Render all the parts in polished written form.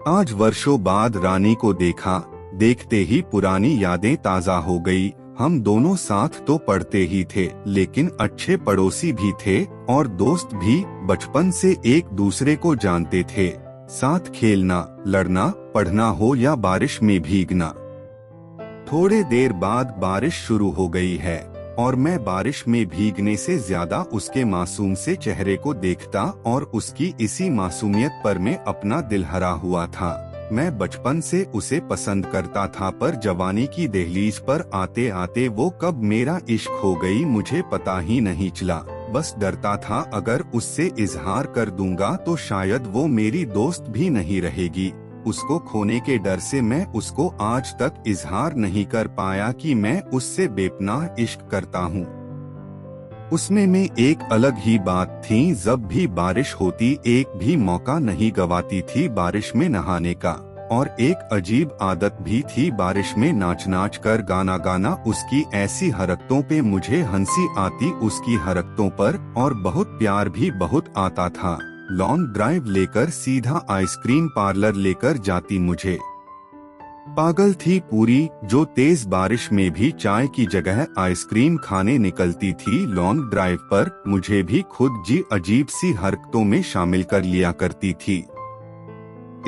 आज वर्षों बाद रानी को देखा, देखते ही पुरानी यादें ताजा हो गई। हम दोनों साथ तो पढ़ते ही थे, लेकिन अच्छे पड़ोसी भी थे और दोस्त भी। बचपन से एक दूसरे को जानते थे, साथ खेलना, लड़ना, पढ़ना हो या बारिश में भीगना। थोड़े देर बाद बारिश शुरू हो गई है और मैं बारिश में भीगने से ज्यादा उसके मासूम से चेहरे को देखता और उसकी इसी मासूमियत पर मैं अपना दिल हरा हुआ था। मैं बचपन से उसे पसंद करता था, पर जवानी की दहलीज पर आते आते वो कब मेरा इश्क हो गई मुझे पता ही नहीं चला। बस डरता था अगर उससे इजहार कर दूंगा तो शायद वो मेरी दोस्त भी नहीं रहेगी। उसको खोने के डर से मैं उसको आज तक इजहार नहीं कर पाया कि मैं उससे बेपनाह इश्क करता हूँ। उसमें में एक अलग ही बात थी, जब भी बारिश होती एक भी मौका नहीं गवाती थी बारिश में नहाने का। और एक अजीब आदत भी थी, बारिश में नाच नाच कर गाना गाना। उसकी ऐसी हरकतों पे मुझे हंसी आती, उसकी हरकतों पर, और बहुत प्यार भी बहुत आता था। लॉन्ग ड्राइव लेकर सीधा आइसक्रीम पार्लर लेकर जाती मुझे। पागल थी पूरी, जो तेज बारिश में भी चाय की जगह आइसक्रीम खाने निकलती थी लॉन्ग ड्राइव पर। मुझे भी खुद जी अजीब सी हरकतों में शामिल कर लिया करती थी।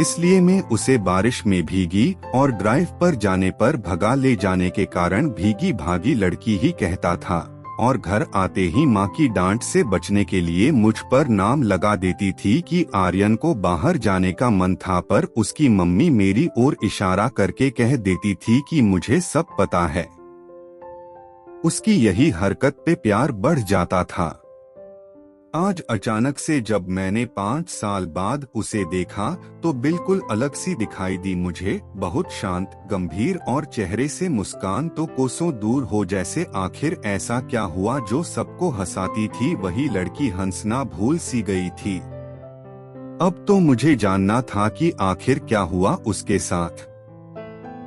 इसलिए मैं उसे बारिश में भीगी और ड्राइव पर जाने पर भगा ले जाने के कारण भीगी भागी लड़की ही कहता था। और घर आते ही माँ की डांट से बचने के लिए मुझ पर नाम लगा देती थी कि आर्यन को बाहर जाने का मन था, पर उसकी मम्मी मेरी ओर इशारा करके कह देती थी कि मुझे सब पता है। उसकी यही हरकत पे प्यार बढ़ जाता था। आज अचानक से जब मैंने 5 साल बाद उसे देखा तो बिल्कुल अलग सी दिखाई दी मुझे। बहुत शांत, गंभीर, और चेहरे से मुस्कान तो कोसों दूर हो। जैसे आखिर ऐसा क्या हुआ जो सबको हंसाती थी वही लड़की हंसना भूल सी गई थी। अब तो मुझे जानना था कि आखिर क्या हुआ उसके साथ।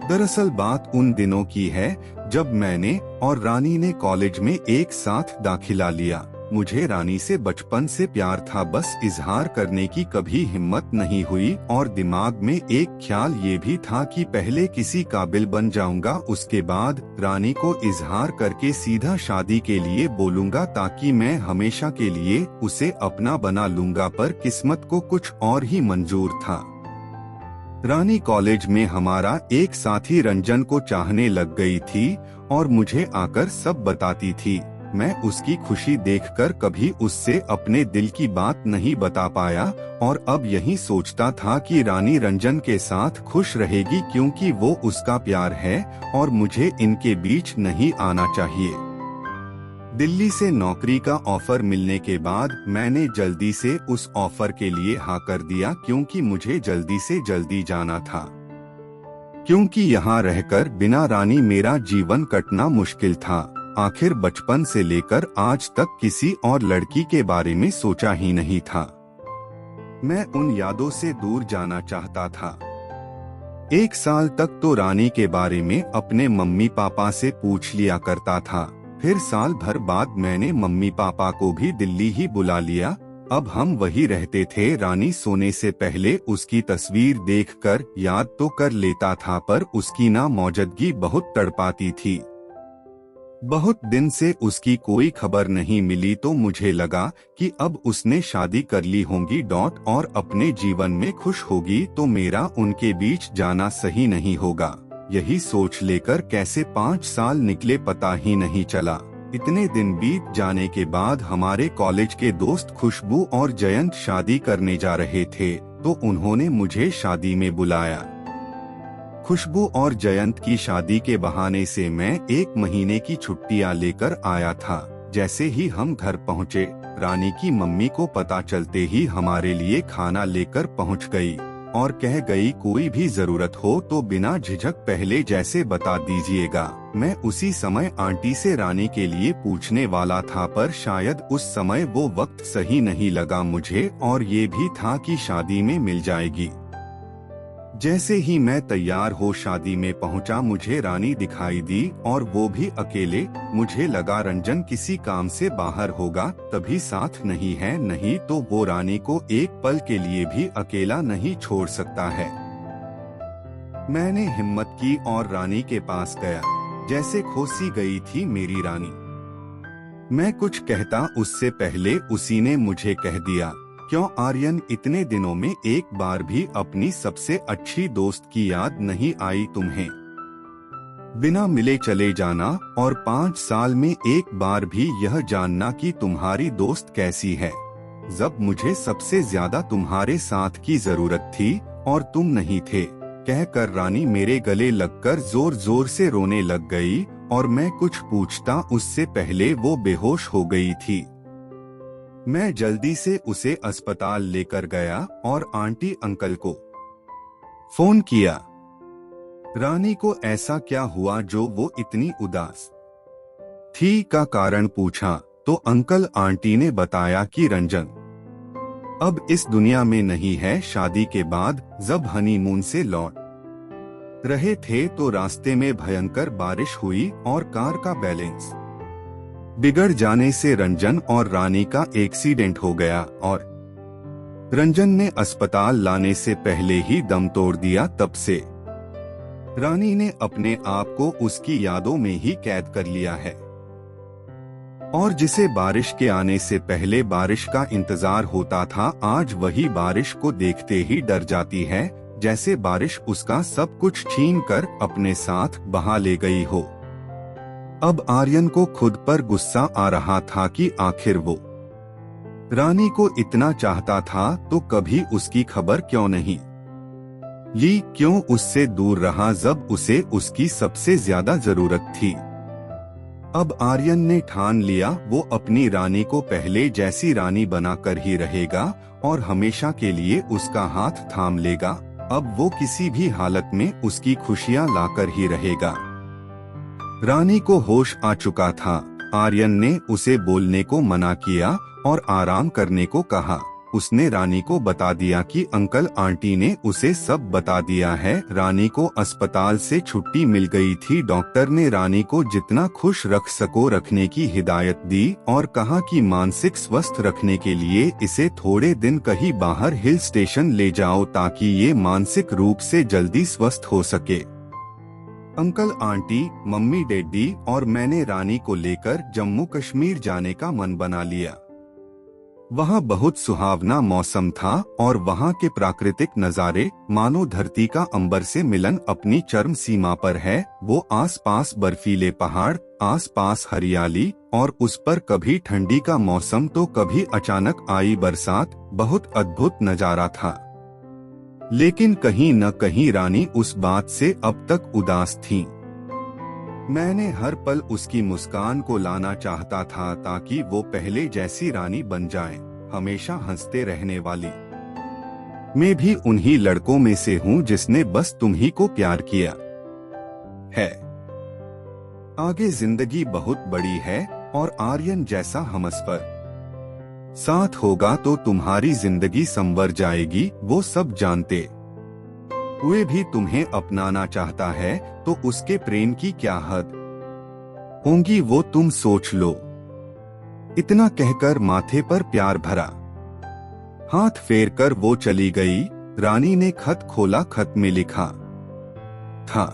दरअसल बात उन दिनों की है जब मैंने और रानी ने कॉलेज में एक साथ दाखिला लिया। मुझे रानी से बचपन से प्यार था, बस इजहार करने की कभी हिम्मत नहीं हुई। और दिमाग में एक ख्याल ये भी था कि पहले किसी काबिल बन जाऊंगा, उसके बाद रानी को इजहार करके सीधा शादी के लिए बोलूंगा, ताकि मैं हमेशा के लिए उसे अपना बना लूंगा। पर किस्मत को कुछ और ही मंजूर था। रानी कॉलेज में हमारा एक साथी रंजन को चाहने लग गई थी और मुझे आकर सब बताती थी। मैं उसकी खुशी देखकर कभी उससे अपने दिल की बात नहीं बता पाया, और अब यही सोचता था कि रानी रंजन के साथ खुश रहेगी क्योंकि वो उसका प्यार है और मुझे इनके बीच नहीं आना चाहिए। दिल्ली से नौकरी का ऑफर मिलने के बाद मैंने जल्दी से उस ऑफर के लिए हाँ कर दिया, क्योंकि मुझे जल्दी से जल्दी जाना था। क्योंकि यहाँ रहकर बिना रानी मेरा जीवन कटना मुश्किल था। आखिर बचपन से लेकर आज तक किसी और लड़की के बारे में सोचा ही नहीं था। मैं उन यादों से दूर जाना चाहता था। 1 साल तक तो रानी के बारे में अपने मम्मी पापा से पूछ लिया करता था। फिर साल भर बाद मैंने मम्मी पापा को भी दिल्ली ही बुला लिया। अब हम वही रहते थे। रानी सोने से पहले उसकी तस्वीर देखकर याद तो कर लेता था, पर उसकी ना मौजूदगी बहुत तड़पाती थी। बहुत दिन से उसकी कोई खबर नहीं मिली तो मुझे लगा कि अब उसने शादी कर ली होगी और अपने जीवन में खुश होगी, तो मेरा उनके बीच जाना सही नहीं होगा। यही सोच लेकर कैसे 5 साल निकले पता ही नहीं चला। इतने दिन बीत जाने के बाद हमारे कॉलेज के दोस्त खुशबू और जयंत शादी करने जा रहे थे, तो उन्होंने मुझे शादी में बुलाया। खुशबू और जयंत की शादी के बहाने से मैं 1 महीने की छुट्टियां लेकर आया था। जैसे ही हम घर पहुंचे, रानी की मम्मी को पता चलते ही हमारे लिए खाना लेकर पहुंच गई और कह गई कोई भी जरूरत हो तो बिना झिझक पहले जैसे बता दीजिएगा। मैं उसी समय आंटी से रानी के लिए पूछने वाला था, पर शायद उस समय वो वक्त सही नहीं लगा मुझे, और ये भी था कि शादी में मिल जाएगी। जैसे ही मैं तैयार हो शादी में पहुंचा, मुझे रानी दिखाई दी और वो भी अकेले। मुझे लगा रंजन किसी काम से बाहर होगा तभी साथ नहीं है, नहीं तो वो रानी को एक पल के लिए भी अकेला नहीं छोड़ सकता है। मैंने हिम्मत की और रानी के पास गया, जैसे खोसी गई थी मेरी रानी। मैं कुछ कहता उससे पहले उसी ने मुझे कह दिया, क्यों आर्यन, इतने दिनों में एक बार भी अपनी सबसे अच्छी दोस्त की याद नहीं आई तुम्हें? बिना मिले चले जाना और 5 साल में एक बार भी यह जानना कि तुम्हारी दोस्त कैसी है, जब मुझे सबसे ज्यादा तुम्हारे साथ की जरूरत थी और तुम नहीं थे, कहकर रानी मेरे गले लगकर जोर जोर से रोने लग गई और मैं कुछ पूछता उससे पहले वो बेहोश हो गई थी। मैं जल्दी से उसे अस्पताल लेकर गया और आंटी अंकल को फोन किया। रानी को ऐसा क्या हुआ जो वो इतनी उदास थी का कारण पूछा तो अंकल आंटी ने बताया कि रंजन अब इस दुनिया में नहीं है। शादी के बाद जब हनीमून से लौट रहे थे तो रास्ते में भयंकर बारिश हुई और कार का बैलेंस बिगड़ जाने से रंजन और रानी का एक्सीडेंट हो गया और रंजन ने अस्पताल लाने से पहले ही दम तोड़ दिया। तब से रानी ने अपने आप को उसकी यादों में ही कैद कर लिया है और जिसे बारिश के आने से पहले बारिश का इंतजार होता था, आज वही बारिश को देखते ही डर जाती है, जैसे बारिश उसका सब कुछ छीन कर अपने साथ बहा ले गई हो। अब आर्यन को खुद पर गुस्सा आ रहा था कि आखिर वो रानी को इतना चाहता था तो कभी उसकी खबर क्यों नहीं ली, क्यों उससे दूर रहा जब उसे उसकी सबसे ज्यादा जरूरत थी। अब आर्यन ने ठान लिया वो अपनी रानी को पहले जैसी रानी बनाकर ही रहेगा और हमेशा के लिए उसका हाथ थाम लेगा। अब वो किसी भी हालत में उसकी खुशियां लाकर ही रहेगा। रानी को होश आ चुका था। आर्यन ने उसे बोलने को मना किया और आराम करने को कहा। उसने रानी को बता दिया कि अंकल आंटी ने उसे सब बता दिया है। रानी को अस्पताल से छुट्टी मिल गई थी। डॉक्टर ने रानी को जितना खुश रख सको रखने की हिदायत दी और कहा कि मानसिक स्वस्थ रखने के लिए इसे थोड़े दिन कहीं बाहर हिल स्टेशन ले जाओ ताकि ये मानसिक रूप से जल्दी स्वस्थ हो सके। अंकल आंटी, मम्मी डैडी और मैंने रानी को लेकर जम्मू कश्मीर जाने का मन बना लिया। वहाँ बहुत सुहावना मौसम था और वहाँ के प्राकृतिक नज़ारे मानो धरती का अंबर से मिलन अपनी चरम सीमा पर है। वो आसपास बर्फीले पहाड़, आसपास हरियाली और उस पर कभी ठंडी का मौसम तो कभी अचानक आई बरसात। बहुत अद्भुत नज़ारा था। लेकिन कहीं न कहीं रानी उस बात से अब तक उदास थी। मैंने हर पल उसकी मुस्कान को लाना चाहता था ताकि वो पहले जैसी रानी बन जाए, हमेशा हंसते रहने वाली। मैं भी उन्हीं लड़कों में से हूँ जिसने बस तुम ही को प्यार किया है। आगे जिंदगी बहुत बड़ी है और आर्यन जैसा हमसफर साथ होगा तो तुम्हारी जिंदगी संवर जाएगी। वो सब जानते हुए भी तुम्हें अपनाना चाहता है तो उसके प्रेम की क्या हद होंगी वो तुम सोच लो। इतना कहकर माथे पर प्यार भरा हाथ फेरकर वो चली गई। रानी ने खत खोला। खत में लिखा था,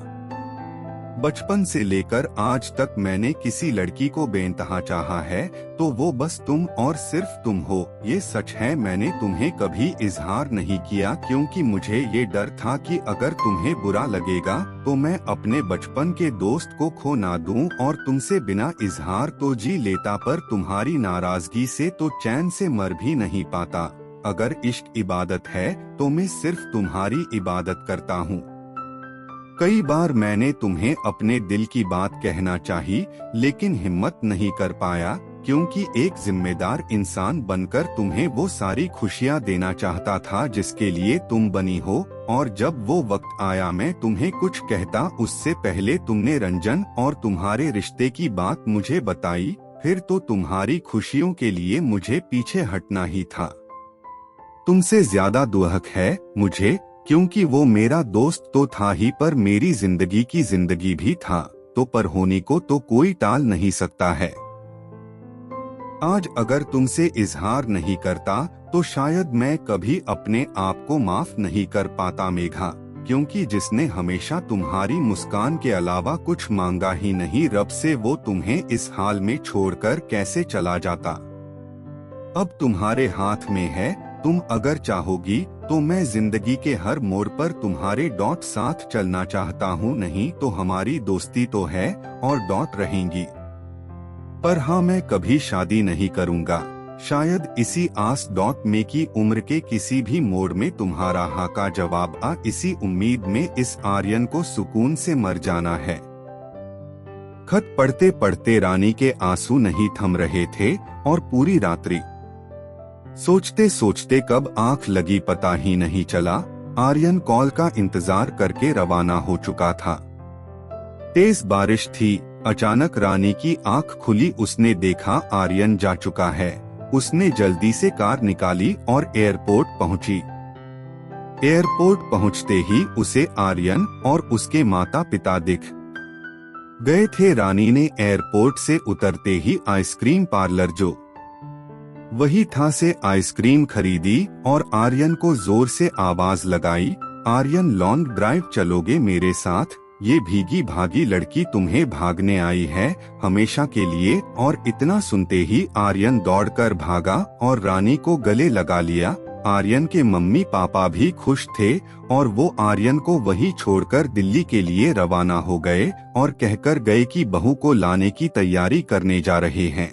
बचपन से लेकर आज तक मैंने किसी लड़की को बेइंतहा चाहा है तो वो बस तुम और सिर्फ तुम हो। ये सच है, मैंने तुम्हें कभी इजहार नहीं किया क्योंकि मुझे ये डर था कि अगर तुम्हें बुरा लगेगा तो मैं अपने बचपन के दोस्त को खो ना दूं और तुमसे बिना इजहार तो जी लेता, पर तुम्हारी नाराजगी से तो चैन से मर भी नहीं पाता। अगर इश्क इबादत है तो मैं सिर्फ तुम्हारी इबादत करता हूँ। कई बार मैंने तुम्हें अपने दिल की बात कहना चाही लेकिन हिम्मत नहीं कर पाया क्योंकि एक जिम्मेदार इंसान बनकर तुम्हें वो सारी खुशियाँ देना चाहता था जिसके लिए तुम बनी हो। और जब वो वक्त आया मैं तुम्हें कुछ कहता उससे पहले तुमने रंजन और तुम्हारे रिश्ते की बात मुझे बताई, फिर तो तुम्हारी खुशियों के लिए मुझे पीछे हटना ही था। तुमसे ज्यादा दुहक है मुझे क्योंकि वो मेरा दोस्त तो था ही पर मेरी जिंदगी की जिंदगी भी था, तो पर होने को तो कोई टाल नहीं सकता है। आज अगर तुमसे इजहार नहीं करता तो शायद मैं कभी अपने आप को माफ नहीं कर पाता। मेघा, क्योंकि जिसने हमेशा तुम्हारी मुस्कान के अलावा कुछ मांगा ही नहीं, रब से वो तुम्हें इस हाल में छोड़कर कैसे चला जाता। अब तुम्हारे हाथ में है, तुम अगर चाहोगी तो मैं जिंदगी के हर मोड़ पर तुम्हारे साथ चलना चाहता हूँ। नहीं तो हमारी दोस्ती तो है और रहेंगी, पर हाँ मैं कभी शादी नहीं करूँगा। शायद इसी आस में की उम्र के किसी भी मोड़ में तुम्हारा हाँ का जवाब आ। इसी उम्मीद में इस आर्यन को सुकून से मर जाना है। खत पढ़ते पढ़ते रानी के आंसू नहीं थम रहे थे और पूरी रात्रि सोचते सोचते कब आंख लगी पता ही नहीं चला। आर्यन कॉल का इंतजार करके रवाना हो चुका था। तेज बारिश थी। अचानक रानी की आंख खुली। उसने देखा आर्यन जा चुका है। उसने जल्दी से कार निकाली और एयरपोर्ट पहुंची। एयरपोर्ट पहुंचते ही उसे आर्यन और उसके माता पिता दिख गए थे। रानी ने एयरपोर्ट से उतरते ही आइसक्रीम पार्लर जो वही था से आइसक्रीम खरीदी और आर्यन को जोर से आवाज लगाई, आर्यन लॉन्ग ड्राइव चलोगे मेरे साथ? ये भीगी भागी लड़की तुम्हें भागने आई है हमेशा के लिए। और इतना सुनते ही आर्यन दौड़कर भागा और रानी को गले लगा लिया। आर्यन के मम्मी पापा भी खुश थे और वो आर्यन को वहीं छोड़कर दिल्ली के लिए रवाना हो गए और कहकर गए कि बहू को लाने की तैयारी करने जा रहे हैं।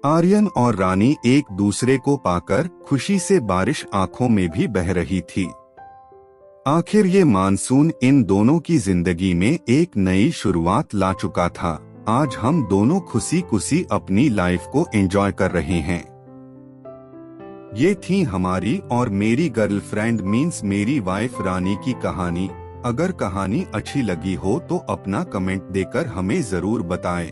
आर्यन और रानी एक दूसरे को पाकर खुशी से बारिश आंखों में भी बह रही थी। आखिर ये मानसून इन दोनों की जिंदगी में एक नई शुरुआत ला चुका था। आज हम दोनों खुशी खुशी अपनी लाइफ को एंजॉय कर रहे हैं। ये थी हमारी और मेरी गर्लफ्रेंड मीन्स मेरी वाइफ रानी की कहानी। अगर कहानी अच्छी लगी हो तो अपना कमेंट देकर हमें जरूर बताएं।